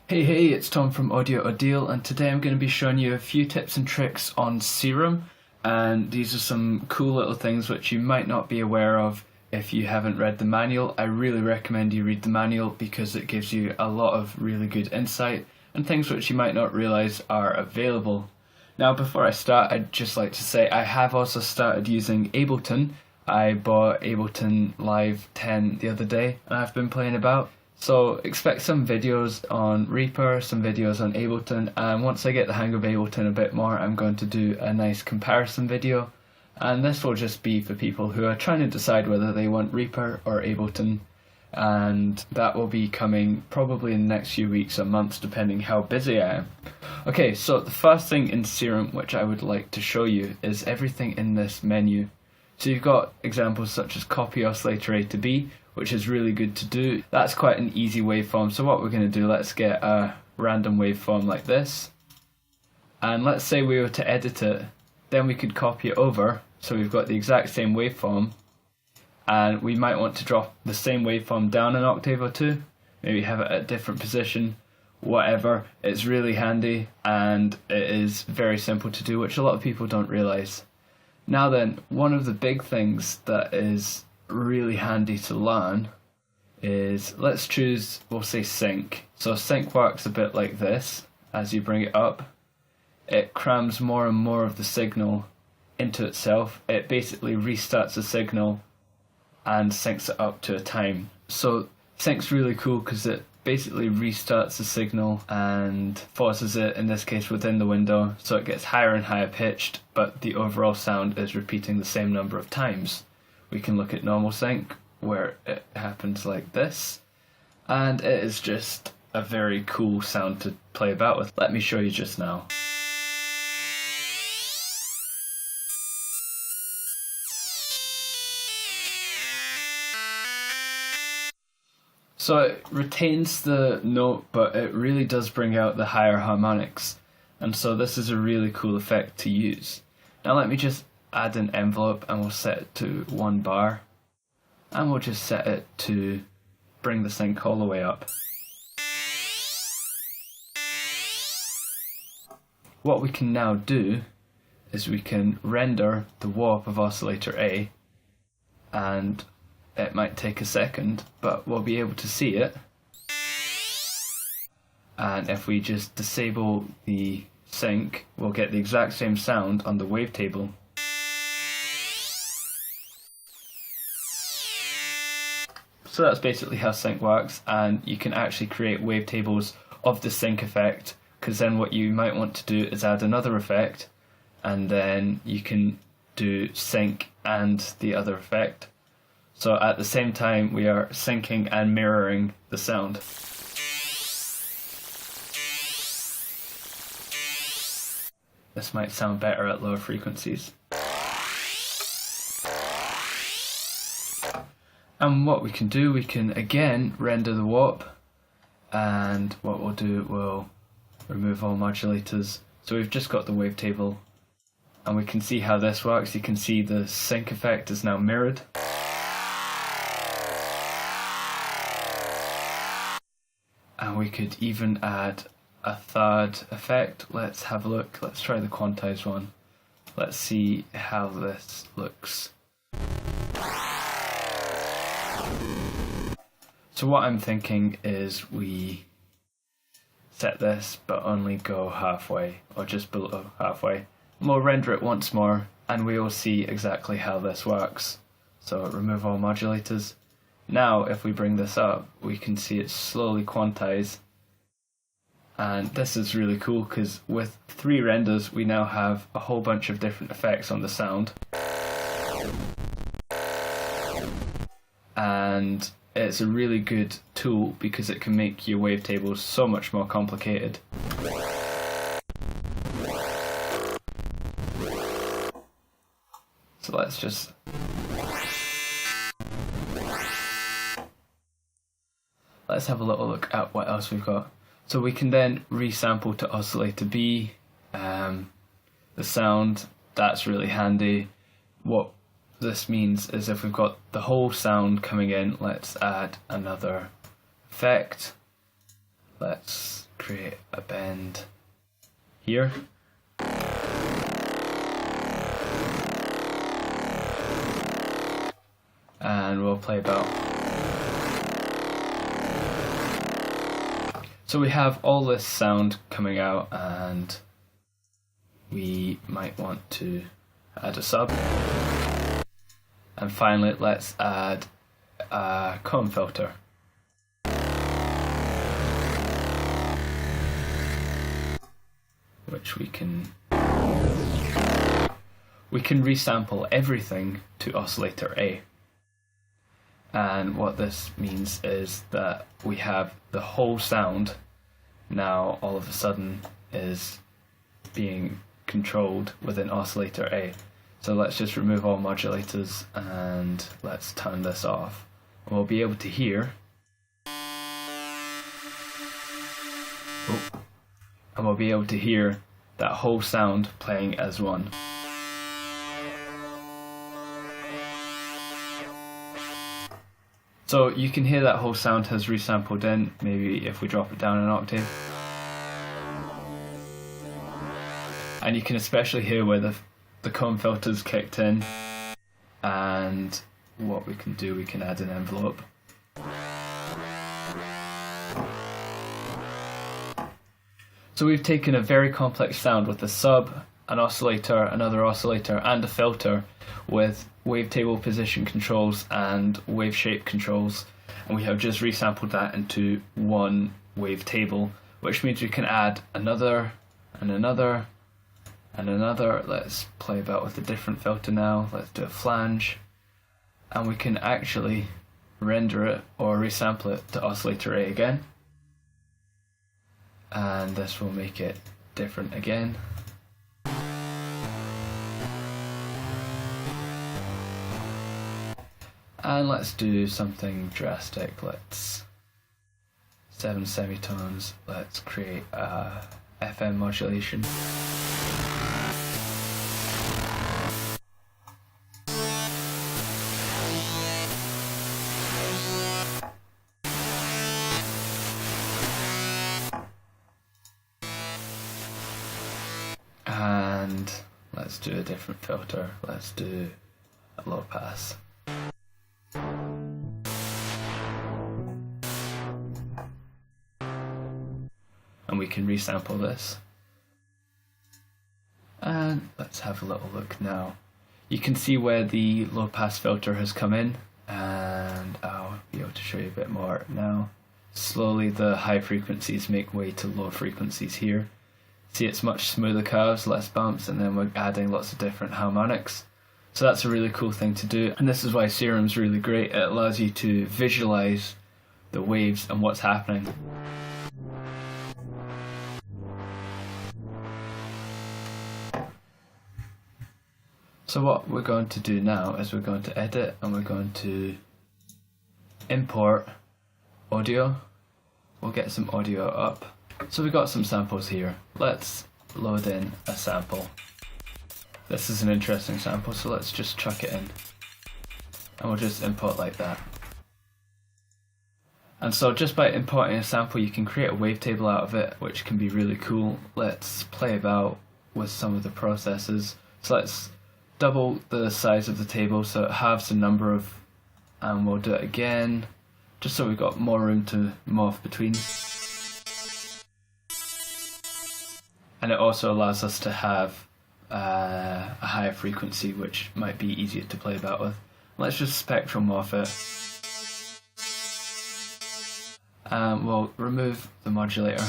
Hey, it's Tom from Audio Ordeal, and today I'm going to be showing you a few tips and tricks on Serum, and these are some cool little things which you might not be aware of if you haven't read the manual. I really recommend you read the manual because it gives you a lot of really good insight and things which you might not realise are available. Now, before I start, I'd just like to say I have also started using Ableton. I bought Ableton Live 10 the other day and I've been playing about. So expect some videos on Reaper, some videos on Ableton, and once I get the hang of Ableton a bit more, I'm going to do a nice comparison video. And this will just be for people who are trying to decide whether they want Reaper or Ableton, and that will be coming probably in the next few weeks or months depending how busy I am. Okay, so the first thing in Serum which I would like to show you is everything in this menu. So you've got examples such as copy oscillator A to B, which is really good to do. That's quite an easy waveform, so what we're going to do, let's get a random waveform like this, and let's say we were to edit it, then we could copy it over, so we've got the exact same waveform, and we might want to drop the same waveform down an octave or two, maybe have it at a different position, whatever. It's really handy and it is very simple to do, which a lot of people don't realise. Now then, one of the big things that is really handy to learn is, let's choose, we'll say sync. So sync works a bit like this. As you bring it up, it crams more and more of the signal into itself. It basically restarts the signal and syncs it up to a time. So sync's really cool because it basically restarts the signal and forces it, in this case within the window, so it gets higher and higher pitched, but the overall sound is repeating the same number of times. We can look at normal sync where it happens like this, and it is just a very cool sound to play about with. Let me show you just now. So it retains the note, but it really does bring out the higher harmonics, and so this is a really cool effect to use. Now let me just add an envelope and we'll set it to 1 bar, and we'll just set it to bring the sync all the way up. What we can now do is we can render the warp of oscillator A, and it might take a second, but we'll be able to see it. And if we just disable the sync, we'll get the exact same sound on the wavetable. So that's basically how sync works, and you can actually create wavetables of the sync effect, because then what you might want to do is add another effect, and then you can do sync and the other effect. So at the same time we are syncing and mirroring the sound. This might sound better at lower frequencies. And what we can do, we can again render the warp, and what we'll do, we'll remove all modulators. So we've just got the wavetable, and we can see how this works. You can see the sync effect is now mirrored. And we could even add a third effect. Let's have a look. Let's try the quantized one. Let's see how this looks. So what I'm thinking is we set this but only go halfway, or just below halfway. And we'll render it once more and we will see exactly how this works. So remove all modulators. Now if we bring this up, we can see it slowly quantize, and this is really cool because with 3 renders we now have a whole bunch of different effects on the sound, and it's a really good tool because it can make your wavetables so much more complicated. So let's have a little look at what else we've got. So we can then resample to oscillator B, the sound. That's really handy. What this means is if we've got the whole sound coming in, let's add another effect. let's create a bend here. And we'll play about. So we have all this sound coming out, and we might want to add a sub. And finally, let's add a comb filter. Which we can resample everything to oscillator A. And what this means is that we have the whole sound now all of a sudden is being controlled within oscillator A. So let's just remove all modulators and let's turn this off. And we'll be able to hear. And we'll be able to hear that whole sound playing as one. So you can hear that whole sound has resampled in, maybe if we drop it down an octave. And you can especially hear where the comb filter's kicked in. And what we can do, we can add an envelope. So we've taken a very complex sound with a sub, an oscillator, another oscillator, and a filter with wavetable position controls and wave shape controls, and we have just resampled that into one wavetable, which means we can add another and another and another. Let's play about with a different filter now. Let's do a flange, and we can actually render it or resample it to oscillator A again, and this will make it different again. And let's do something drastic. Let's 7 semitones. Let's create a FM modulation. And let's do a different filter. Let's do a low pass. And we can resample this. And let's have a little look now. You can see where the low pass filter has come in, and I'll be able to show you a bit more now. Slowly the high frequencies make way to low frequencies here. See, it's much smoother curves, less bumps, and then we're adding lots of different harmonics. So that's a really cool thing to do, and this is why Serum's really great. It allows you to visualize the waves and what's happening. So what we're going to do now is we're going to edit, and we're going to import audio. We'll get some audio up. So we've got some samples here. Let's load in a sample. This is an interesting sample, so let's just chuck it in. And we'll just import like that. And so just by importing a sample, you can create a wavetable out of it, which can be really cool. Let's play about with some of the processes. So let's double the size of the table so it halves the number of, and we'll do it again, just so we've got more room to morph between. And it also allows us to have a higher frequency, which might be easier to play about with. Let's just spectral morph it. We'll remove the modulator.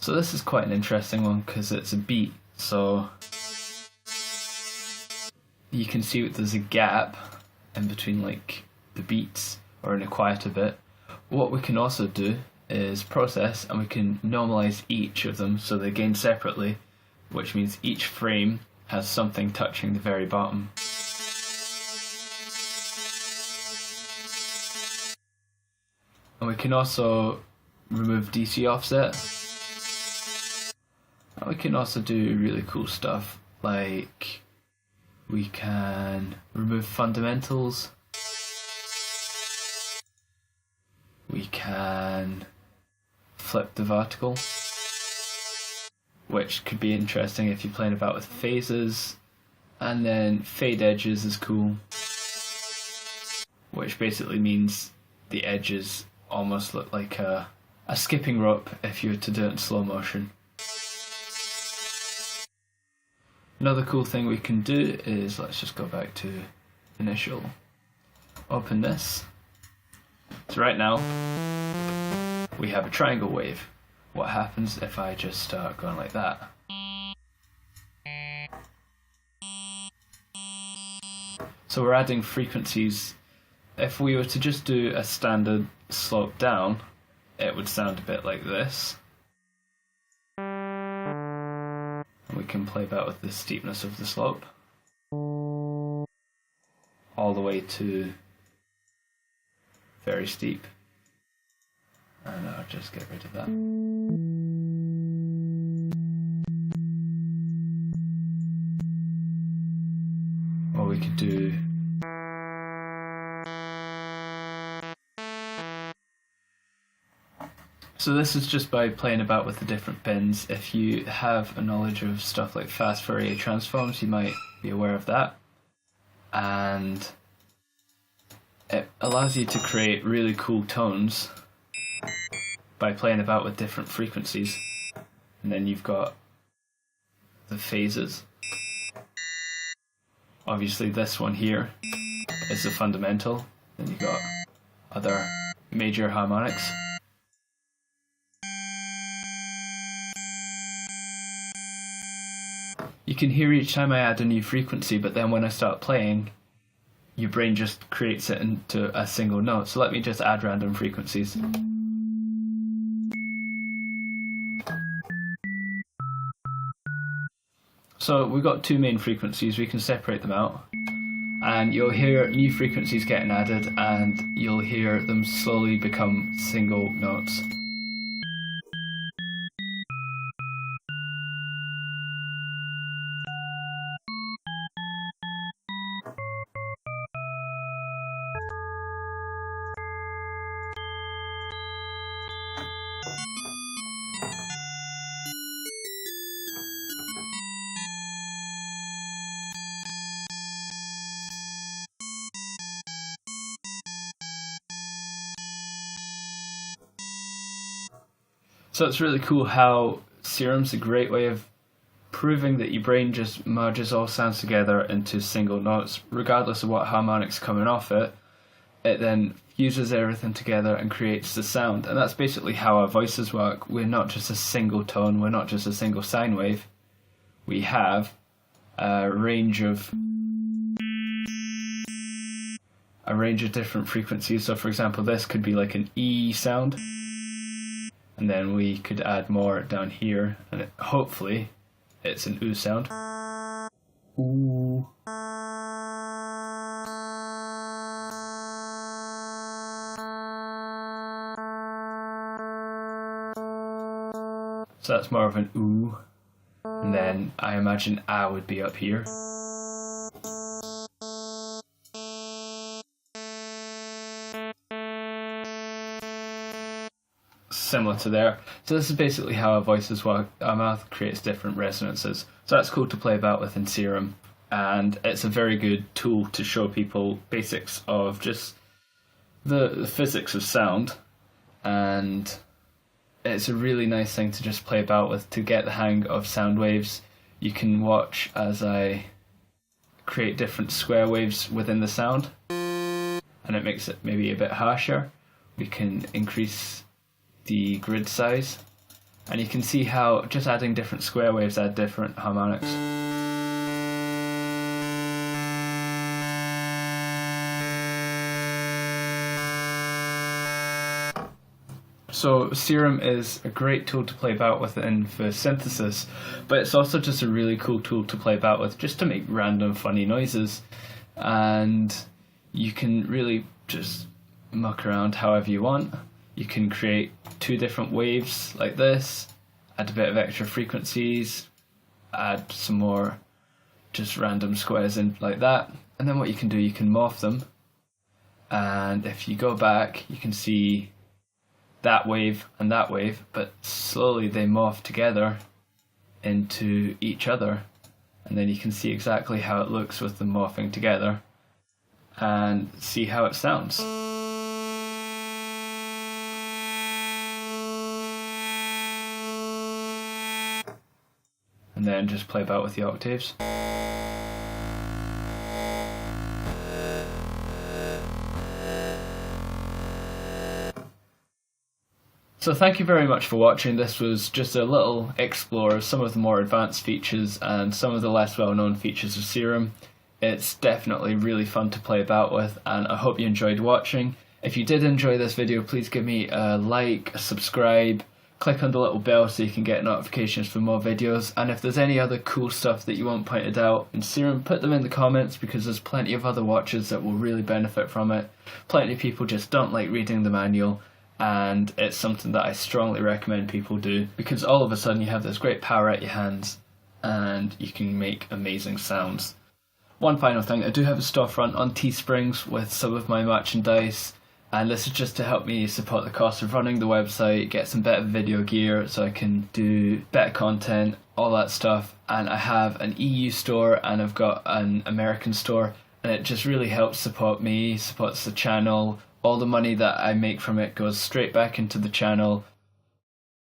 So this is quite an interesting one because it's a beat, so you can see there's a gap in between like the beats, or in a quieter bit. What we can also do is process, and we can normalize each of them so they gain separately, which means each frame has something touching the very bottom. And we can also remove DC offset. And we can also do really cool stuff, like We can remove fundamentals. We can flip the vertical, which could be interesting if you're playing about with phases. And then fade edges is cool, which basically means the edges almost look like a skipping rope if you were to do it in slow motion. Another cool thing we can do is, let's just go back to initial, open this. So right now we have a triangle wave. What happens if I just start going like that? So we're adding frequencies. If we were to just do a standard slope down, it would sound a bit like this. And we can play about with the steepness of the slope all the way to very steep. And I'll just get rid of that. Or we could do so this is just by playing about with the different pins. If you have a knowledge of stuff like fast Fourier transforms, you might be aware of that. And it allows you to create really cool tones by playing about with different frequencies. And then you've got the phases. Obviously this one here is the fundamental. Then you've got other major harmonics. You can hear each time I add a new frequency, but then when I start playing, your brain just creates it into a single note. So let me just add random frequencies. So we've got two main frequencies, we can separate them out. And you'll hear new frequencies getting added, and you'll hear them slowly become single notes. So it's really cool how Serum's a great way of proving that your brain just merges all sounds together into single notes, regardless of what harmonic's coming off it. It then fuses everything together and creates the sound. And that's basically how our voices work. We're not just a single tone, we're not just a single sine wave. We have a range of different frequencies. So for example, this could be like an E sound. And then we could add more down here, and hopefully it's an oo sound. Ooh. So that's more of an ooh. And then I imagine ah would be up here. Similar to there. So this is basically how our voices work. Our mouth creates different resonances. So that's cool to play about with in Serum, and it's a very good tool to show people basics of just the physics of sound, and it's a really nice thing to just play about with to get the hang of sound waves. You can watch as I create different square waves within the sound, and it makes it maybe a bit harsher. We can increase the grid size, and you can see how just adding different square waves add different harmonics. So Serum is a great tool to play about with for synthesis, but it's also just a really cool tool to play about with just to make random funny noises, and you can really just muck around however you want. You can create two different waves like this, add a bit of extra frequencies, add some more just random squares in like that. And then what you can do, you can morph them. And if you go back, you can see that wave and that wave, but slowly they morph together into each other. And then you can see exactly how it looks with them morphing together and see how it sounds. And then just play about with the octaves. So thank you very much for watching. This was just a little explore of some of the more advanced features and some of the less well-known features of Serum. It's definitely really fun to play about with, and I hope you enjoyed watching. If you did enjoy this video, please give me a like, a subscribe, click on the little bell so you can get notifications for more videos, and if there's any other cool stuff that you want pointed out in Serum, put them in the comments, because there's plenty of other watchers that will really benefit from it. Plenty of people just don't like reading the manual, and it's something that I strongly recommend people do, because all of a sudden you have this great power at your hands and you can make amazing sounds. One final thing, I do have a storefront on Teesprings with some of my merchandise, and this is just to help me support the cost of running the website, get some better video gear so I can do better content, all that stuff. And I have an EU store and I've got an American store, and it just really helps support me, supports the channel. All the money that I make from it goes straight back into the channel,